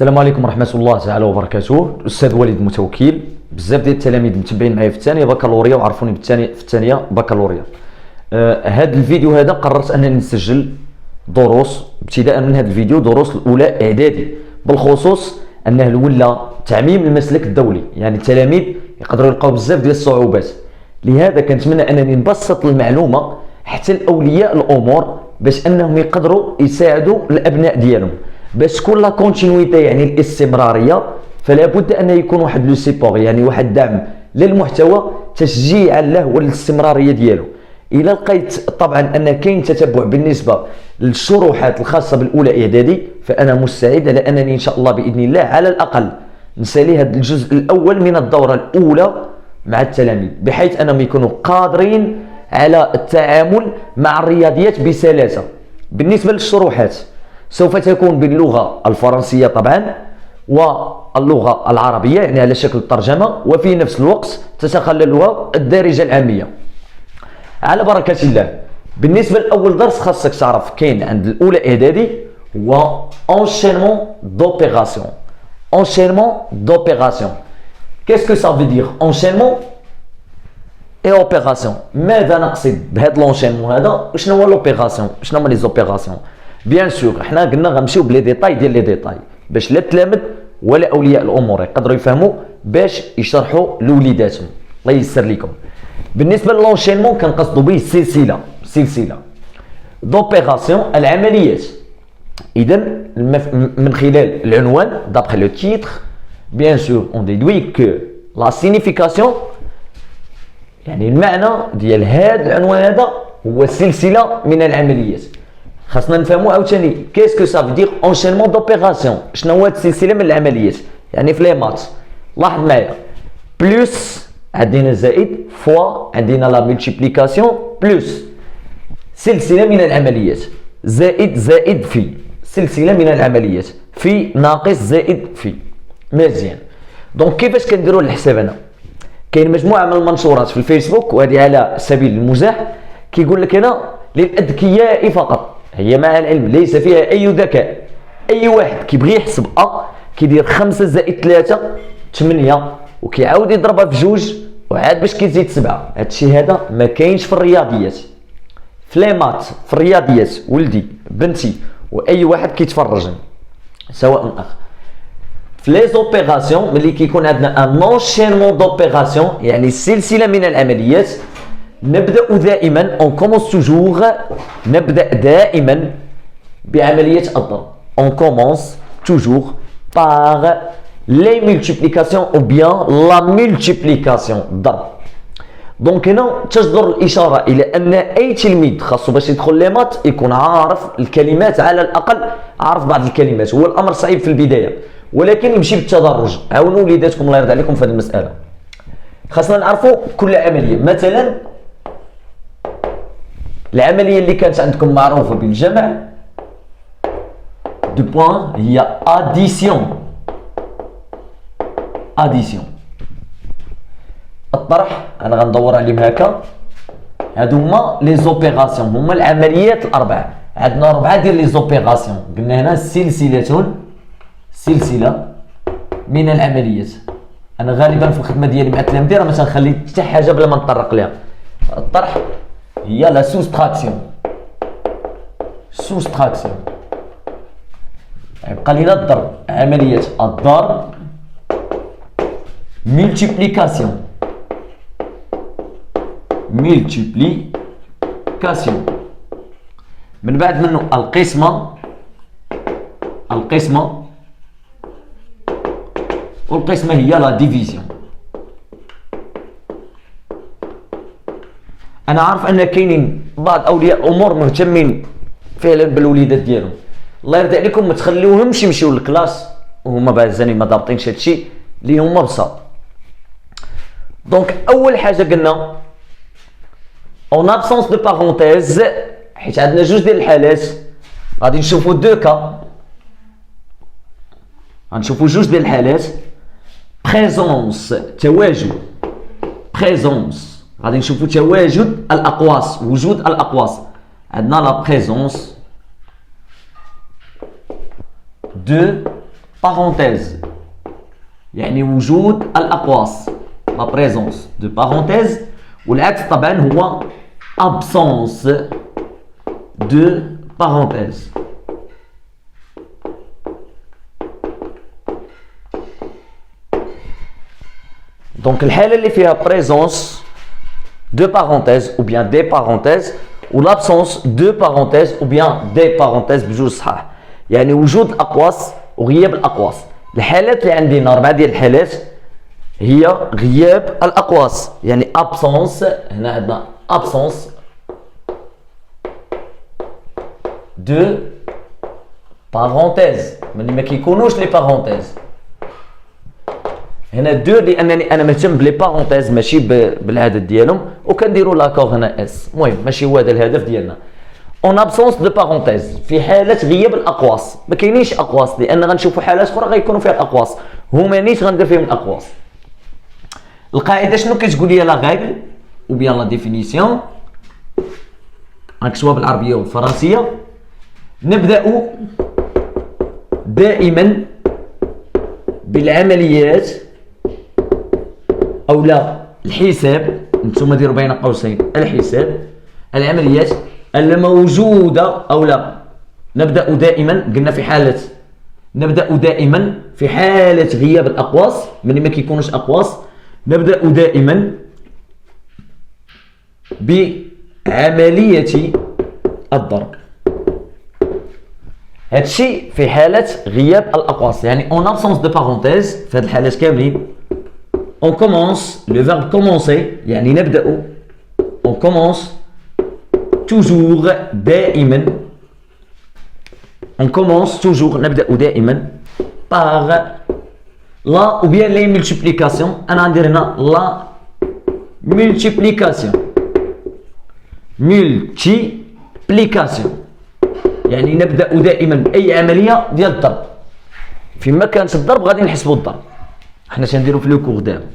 السلام عليكم ورحمة الله تعالى وبركاته. الأستاذ وليد متوكل. بزاف ديال التلاميذ متبعين معايا في الثانية بكالوريا وعرفوني في الثانية بكالوريا. هذا الفيديو هذا قررت أنني نسجل دروس ابتداء من هذا الفيديو، دروس الأولى إعدادي، بالخصوص أنه ولا تعميم المسلك الدولي، يعني التلاميذ يقدروا يلقاو بزاف ديال الصعوبات. لهذا كنتمنى أنني نبسط المعلومة حتى لأولياء الأمور باش أنهم يقدروا يساعدوا الأبناء ديالهم باش تكون لا كونتينيتي، يعني الاستمراريه. فلا بد ان يكون واحد لو سيبور، يعني واحد الدعم للمحتوى تشجيعا له والاستمراريه ديالو. الى لقيت طبعا ان كاين تتبع بالنسبه للشروحات الخاصه بالاولى اعدادي، فانا مستعد على انني ان شاء الله باذن الله على الاقل نسالي هذا الجزء الاول من الدوره الاولى مع التلاميذ، بحيث انهم يكونوا قادرين على التعامل مع الرياضيات بسلاسه. بالنسبه للشروحات سوف تكون باللغة الفرنسية طبعا واللغة العربية، يعني على شكل ترجمة، وفي نفس الوقت تتخللها الدارجة العامية على بركة الله. بالنسبة لأول درس خاصك تعرف كاين عند الأولى إعدادي هو enchaînement d'opération. enchaînement d'opération. Qu'est-ce que ça veut dire enchaînement et opération؟ ماذا نقصد بهذا l'enchaînement هذا؟ وشنو هو l'opération؟ شنو هما لي زوبيراسيون؟ بيان سور حنا قلنا غنمشيو بلي ديتاي ديال لي ديتاي باش لا التلاميذ ولا اولياء الامور يقدروا يفهموا باش يشرحوا لوليداتهم. الله ييسر لكم. بالنسبه للونشينمون كنقصدوا به سلسله دوبيراسيون، العمليات. اذا من خلال العنوان دابخي لو تيتر بيان سور اون ديدوي كو لا سينيفيكاسيون، يعني المعنى ديال هذا العنوان هذا هو سلسله من العمليات. خاصنا نفهموا عاوتاني كيسكو سا في دير انشينمون دوبيراسيون، شنو هو هاد السلسله من العمليات. يعني في لي مات لاحظ معايا بلوس عندنا زائد، فوا عندنا لا ملتيبليكاسيون، بلوس سلسله من العمليات، زائد في سلسله من العمليات، في ناقص زائد في. مزيان. دونك كيفاش كنديروا الحساب هنا؟ كاين مجموعه من المنشورات في الفيسبوك، وهذه على سبيل المزاح، كيقول لك هنا للاذكياء فقط. هي مع العلم ليس فيها اي ذكاء. اي واحد كيبغي يحسب كيدير 5 زائد 3 8 وكيعاود يضربها في جوج وعاد باش كيزيد 7. هادشي هذا ما كاينش في الرياضيات، في لي مات، في الرياضيات ولدي بنتي واي واحد كيتفرجني سواء اخ. في لي زوبيراسيون ملي كيكون عندنا ان انشينمون دوبيراسيون، يعني سلسله من العمليات، نبدأ دائما on commence toujours نبدأ دائما بعملية الضرب. on commence toujours par les multiplications ou bien la multiplication ضرب. دونك هنا تجدر الإشارة إلى أن أي تلميذ خاصو باش يدخل لي مات يكون عارف الكلمات، على الأقل عارف بعض الكلمات. هو الأمر صعيب في البداية ولكن يمشي بالتدرج. عاونوا وليداتكم الله يرضى عليكم في هذه المسألة. خاصنا نعرفوا كل عملية. مثلا العملية اللي كانت عندكم معروفة بالجمع دو بوان هي اديسيون. الطرح انا غندور عليهم هكا. هادو هما لي زوبيراسيون، هما العمليات الاربعه. عندنا 4 ديال لي زوبيراسيون. قلنا هنا سلسله من العمليات. انا غالبا في الخدمه ديالي مع التلاميذ راه ما تنخلي حتى حاجه بلا ما نطرق ليها. الطرح هي لا سوستراكسيون. يبقى لينا الضرب، عملية الضرب، ملتيبليكاسيون. من بعد منه القسمة، والقسمة هي لا ديفيزيون. انا عارف ان كاينين بعض اولياء الامور مهتمين فعلا بالوليدات ديالهم. الله يرضي عليكم ما تخليوهمش يمشيو للكلاس وهما بازاني ما ضابطينش هادشي اللي هما بساط. دونك اول حاجه قلنا اون ابسونس دو بارونتيز، حيت عندنا جوج ديال الحالات غادي نشوفوا غنشوفوا جوج ديال الحالات. بريزونس تواجد، غادي نشوفوا تواجد الاقواس، وجود الاقواس. عندنا لا بريزونس دو بارونتيز يعني وجود الأقواس، لا بريزونس دو بارونتيز، والعكس طبعا هو absence de parenthèse. Donc الحالة اللي فيها présence de parenthèse ou bien des parenthèses ou l'absence de parenthèse ou bien des parenthèses بجوج صحاح، يعني وجود الأقواس وغياب الأقواس. الحالات اللي عندنا 4 ديال الحالات هي غياب الأقواس، يعني absence، هنا عندنا absence de parenthèse، ملي ما كيكونوش لي بارونتيز. هنا دو لانني انا مهتم بلي بارونتيز ماشي بالعدد ديالهم، وكنديروا لاكور هنا اس. المهم ماشي هو هذا الهدف ديالنا. اون ابسونس دو بارونتيز، في حاله غياب الاقواس، ما كاينينش اقواس لان غنشوفوا حالات اخرى غيكونوا فيها الاقواس، هما نيت غندير فيهم الاقواس. القاعده شنو كتقول لي لا غاغل او بيان لا ديفينيسيون، غنكتبوها بالعربيه والفرنسيه. نبدا دائما بالعمليات او لا الحساب، نتوما ديروا بين قوسين الحساب، العمليات الموجوده او لا. نبدا دائما، قلنا في حاله، نبدا دائما في حاله غياب الاقواس، ملي ما كيكونوش اقواس نبدا دائما بعمليه الضرب. هادشي في حالة غياب الأقواس، يعني اون ابسونس دو بارونتيز. في هاد الحالات كاملين اون كومونس، لو فيرب كومونسي يعني نبدأ، اون كومونس توجور دائما، اون كومونس توجور نبدأ دائما باغ لا او بيان لي مولتيبليكاسيون. أنا غندير هنا لا مولتيبليكاسيون، مولتيبليكاسيون يعني نبدا دائما باي عمليه ديال الضرب. فيما كانت الضرب غادي نحسبوا الضرب، حنا تنديروا في لو كور دابا.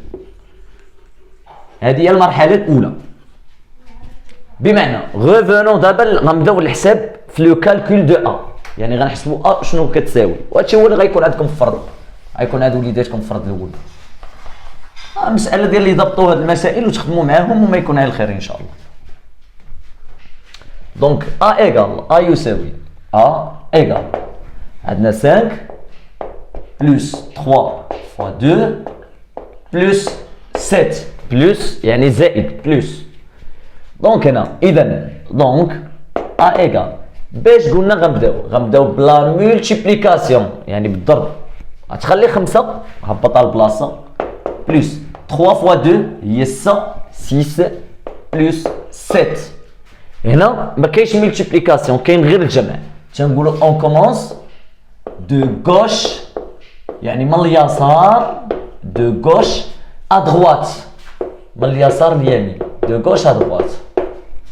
هذه هي المرحله الاولى. بمعنى غوفونون دابا غنبداو الحساب في لو كالكول دو ا، يعني غنحسبوا ا شنو كتساوي، وهادشي هو اللي غيكون عندكم في الفرد، غيكون عند وليداتكم في الفرد الاول. المساله ديال اللي يضبطوا هاد المسائل وتخدموا معاهم وما يكون على الخير ان شاء الله. دونك ا ايغال ا يساوي A égale, عندنا 5 plus 3 fois 2 plus 7 plus يعني زائد plus. دونك هنا إذا دونك A égale باش قلنا غنبداو بلا مولتيبليكاسيون يعني بالضرب، غتخلي 5 هبطها لبلاصة plus 3 fois 2 هي 6 plus 7. هنا ما كاينش مولتيبليكاسيون، كاين غير الجمع. تنقولوا اون كومونس دو غوش يعني من اليسار، دو غوش ا دغوات من اليسار لليمين، دو غوش ا دغوات.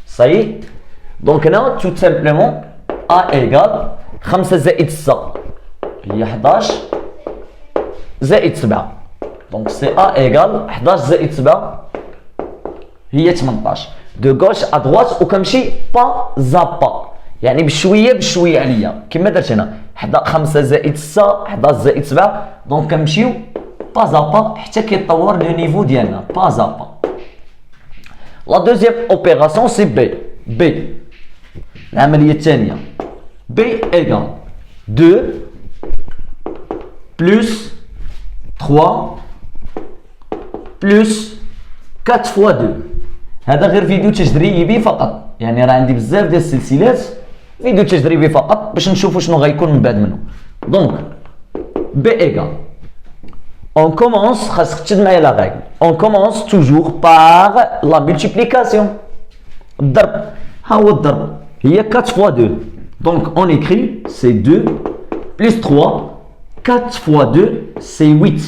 صحيح. دونك هنا تو سامبلومون ا ايغال 5 زائد 6 هي 11 زائد 7. دونك سي ا ايغال 11 زائد 7 هي 18. دو غوش ا دغوات وكنمشي با زا با، يعني بشويه بشويه عليا كما درت هنا 5 زائد 6 11 زائد 7. دونك كنمشيو با زا با حتى كيتطور لو نيفو ديالنا با زا با. لا دوزيام اوبيراسيون سي بي العمليه الثانيه. بي ايغال 2 بلس 3 بلس 4 فوا 2. هذا غير فيديو تجريبي فقط، يعني راه عندي بزاف ديال السلسلات فيديو تجريبي فقط باش نشوفوا شنو غيكون من بعد منه. دونك بي ايغال اون كومونس، خاصك تشد معايا لا غاغل، اون كومونس توجور باغ لا مولتيبليكاسيون، الضرب. ها هو الضرب هي 4 فوا 2. دونك اون ايكري سي 2 بلس 3 4 فوا 2 سي 8.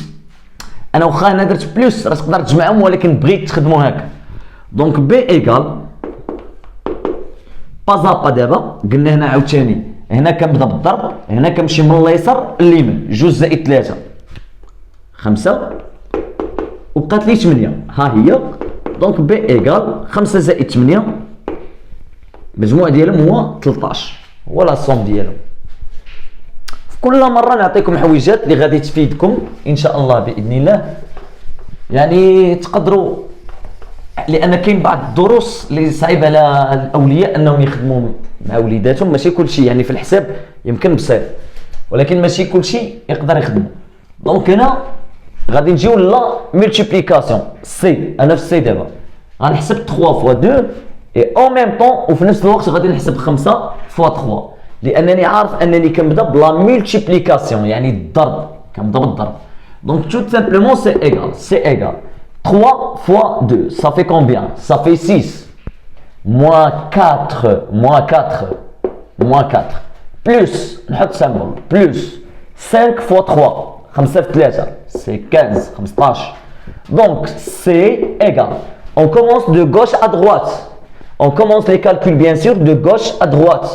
انا واخا انا درت بلس راه تقدر تجمعهم ولكن بغيت تخدموا هكا. دونك بي ايغال بازابا. دابا قلنا هنا عاوتاني هنا كنبدا بالضرب، هنا كنمشي من اليسار لليمين، 2 زائد 3 5 وبقات لي 8 ها هي. دونك بي ايغال 5 زائد 8 المجموع ديالهم هو 13، هو لا صوم ديالهم. في كل مره نعطيكم حويجات اللي غادي تفيدكم ان شاء الله باذن الله. يعني تقدروا، لان كاين بعض الدروس اللي صعيب على الاولياء انهم يخدموا مع وليداتهم. ماشي كل شيء يعني في الحساب يمكن بسيط، ولكن ماشي كل شيء يقدر يخدمه. دونك هنا غادي نجيو لا ملتيبليكاسيون سي. انا في السي دابا غنحسب 3 فوا 2 اي او ميم طون، وفي نفس الوقت غادي نحسب 5 فوا 3 لانني عارف انني كنبدا بلا ملتيبليكاسيون يعني الضرب، كنبدا بالضرب. دونك tout simplement c'est égal 3 fois 2 ça fait combien? Ça fait 6 moins 4 plus نحط symbole plus 5 fois 3 5 في 3 c'est 15 15. Donc c'est égal, on commence de gauche à droite, on commence les calculs bien sûr de gauche à droite.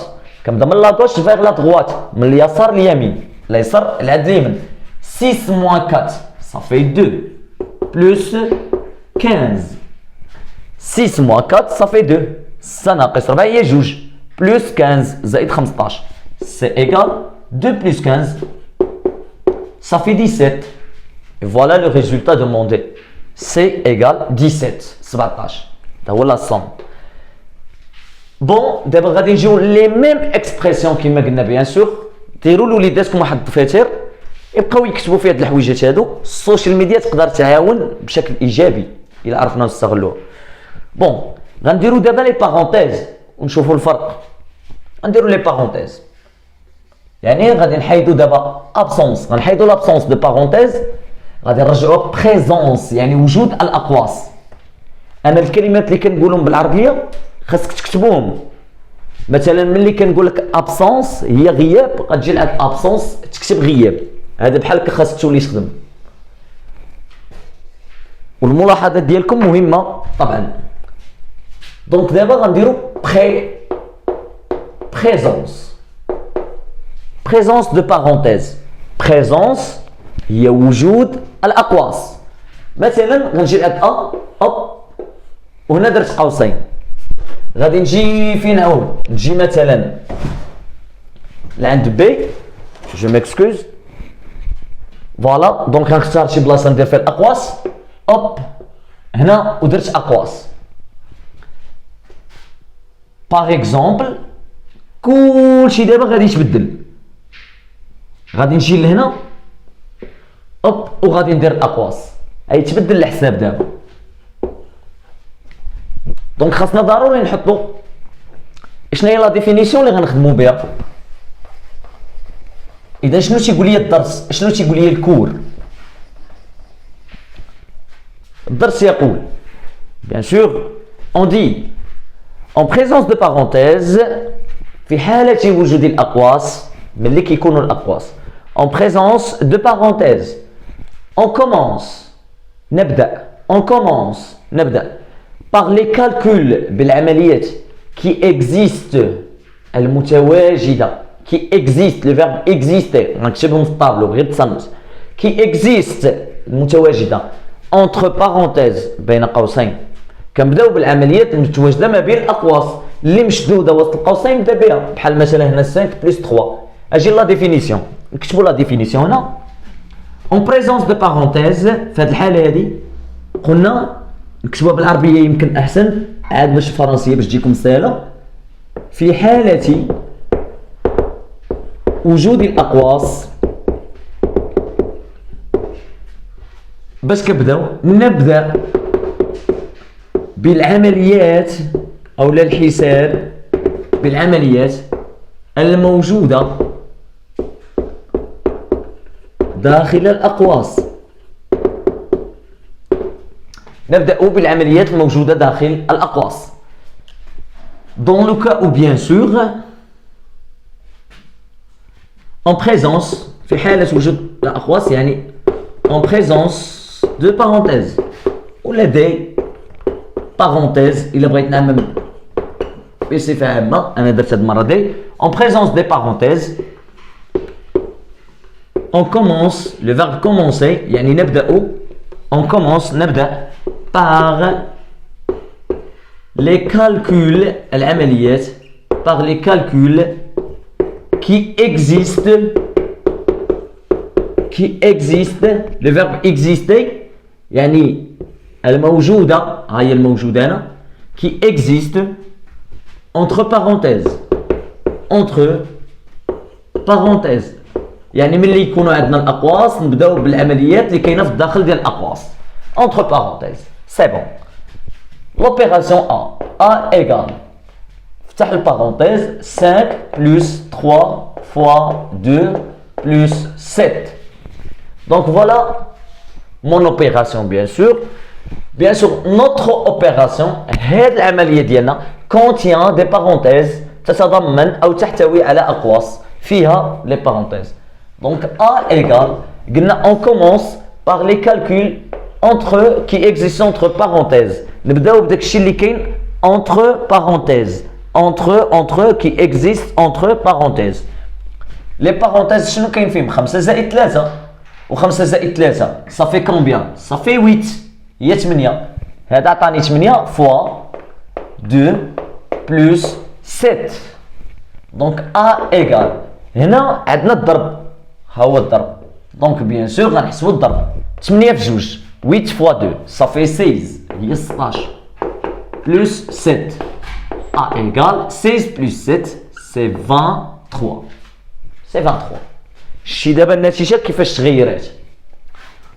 كنبدا من la gauche vers la droite، من اليسار لليمين، اليسار لعند اليمين. 6 moins 4 ça fait 2 plus 15. 6 moins 4 ça fait 2. ça ناقص 4 هي 2 plus 15 زائد 15 c'est égal 2 plus 15 ça fait 17. Et voilà le résultat demandé. C'est égal 17 17. هذا هو la somme. Bon, دابا غادي نجيو لي ميم اكسبرسيون كيما قلنا بيان سور. ديروا لوليداتكم واحد الدفاتر يبقاو يكتبوا فيه هاد الحويجات هادو. السوشيال ميديا تقدر تعاون بشكل ايجابي الا عرفنا نستغلوه. بون غنديروا دابا لي بارونتيز ونشوفوا الفرق. غنديروا لي بارونتيز يعني غادي نحيدوا دابا ابسونس، غنحيدوا لابسونس دو بارونتيز، غادي نرجعوا بريزونس يعني وجود الاقواس. انا الكلمات اللي كنقولهم بالعربيه خاصك تكتبوهم. مثلا ملي كنقول لك ابسونس هي غياب، غتجي لعند ابسونس تكتب غياب. هذا بحال خاصك تولي تخدم. والملاحظات ديالكم مهمه طبعا. دونك دابا غنديروا بريزونس. بريزونس دو بارونتيز. بريزونس هي وجود الاقواس. مثلا غنجي لعند ا وهنا درت قوسين. غادي نجي فين عاود؟ نجي مثلا لعند بي، جو ميكسكوز. فوالا دونك غنختار شي بلاصه ندير فيها الاقواس. هنا ودرت اقواس. باغ اكزومبل كلشي دابا غادي يتبدل. غادي نجي لهنا وغادي ندير الاقواس. غيتبدل الحساب دابا. دونك خاصنا ضروري نحطو شنو هي لا ديفينيسيون اللي غنخدمو بها. اذا شنو تيقول لي الدرس، شنو تيقول لي الكور؟ الدرس يقول bien sûr on dit en présence de parenthèse في حالة وجود الأقواس. ملي كيكونوا الأقواس en présence de parenthèse on commence نبدأ par les calculs بالعمليات qui existent المتواجدة qui existe le verbe exister نكتبهم في الطابلو غير تصنت qui existe المتواجدة entre parenthèses بين قوسين. كنبداو بالعمليات المتواجدة ما بين الأقواس اللي مشدودة وسط القوسين نبدا بها. بحال مثلا هنا 5 بلس 3. اجي لا ديفينيسيون، نكتبوا لا ديفينيسيون هنا en présence de parenthèse. في هذه الحالة هذه قلنا نكتبوها بالعربية يمكن أحسن عاد باش الفرنسية باش تجيكم سهلة. في حالة وجود الأقواس باش كنبداو نبدأ بالعمليات أو الحساب بالعمليات الموجودة داخل الأقواس. نبدأ بالعمليات الموجودة داخل الأقواس. Dans le cas où bien sûr en présence في حالة وجود الأقواس يعني en présence de parenthèse ولا دي parenthèse إلا بغيت نعمم بصفة عامة. أنا درت هاد المرة دي en présence des parenthèses on commence le verbe commencer يعني نبدأ on commence نبدأ par les calculs العمليات par les calculs qui existent qui existe. Le verbe exister يعني الموجودة، هاي الموجودة هنا qui existe entre parenthèses. entre parenthèses يعني ملي يكونوا عندنا الأقواس نبداو بالعمليات اللي كاينة في الداخل ديال الأقواس. entre parenthèses. c'est bon. l'opération A égale افتح البارونتيز 5 plus 3 fois 2 plus 7. Donc voilà mon opération bien sûr. Bien sûr notre opération هذه العملية ديالنا contient des parenthèses تتضمن أو تحتوي على أقواس فيها les parenthèses. Donc A égale قلنا on commence par les calculs entre qui existent entre parenthèses. نبداو بداك الشيء اللي كاين entre parenthèses. entre qui existe entre parenthèses. Les parenthèses شنو كاين فيهم 5 زائد 3 و5 زائد 3 ça fait combien؟ ça fait 8 هي 8. هذا عطاني 8 fois 2 plus 7. donc A égale هنا عندنا الضرب، ها هو الضرب. donc bien sûr غنحسبوا الضرب 8 في 2 8 fois 2 ça fait 16 هي 16 plus 7. A égale 16 plus 7 c'est 23. c'est 23. شتي دابا النتيجة كيفاش تغيرات.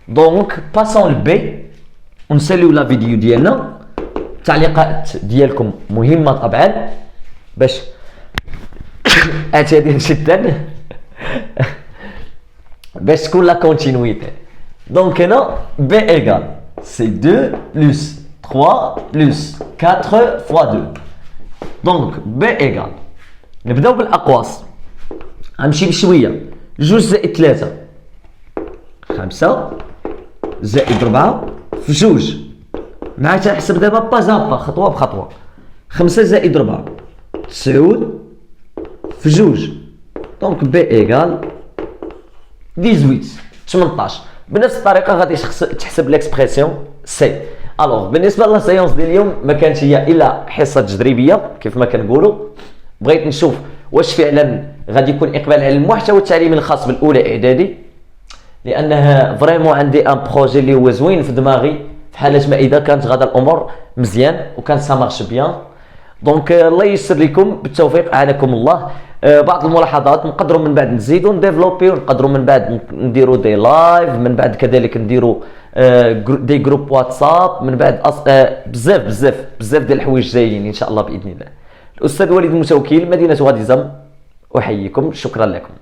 دونك باسون لبي ونساليو لا فيديو ديالنا. التعليقات ديالكم مهمة طبعا باش اعتذر جدا باش تكون لا كونتينويتي. دونك هنا بي ايغال سي 2 بلس 3 بلس 4 فوا 2. دونك بي ايغال نبداو بالاقواس. غنمشي بشويه 2 زائد 3 5 زائد 4 في 2 مع تنحسب دابا بازابا خطوه بخطوه. 5 زائد 4 9 في 2. دونك بي ايغال 18. بنفس الطريقه غادي تحسب ليكسبرسيون سي. الوغ بالنسبه لا سيونس ديال اليوم ما كانتش هي الا حصه تجريبيه كيف ما كنقولوا. بغيت نشوف واش فعلا غادي يكون اقبال على المحتوى التعليمي الخاص بالاولى اعدادي، لانها فريمون عندي ان بروجي اللي هو زوين في دماغي في حاله ما اذا كانت غادا الامور مزيان وكان سا مارش بيان. دونك الله ييسر لكم بالتوفيق، اعانكم الله. بعض الملاحظات نقدروا من بعد نزيدوا نديفلوبيو، نقدروا من بعد نديروا دي لايف، من بعد كذلك نديروا دي جروب واتساب، من بعد بزاف ديال الحوايج جايين ان شاء الله باذن الله. الاستاذ وليد المتوكل، مدينه غادي زم، احييكم، شكرا لكم.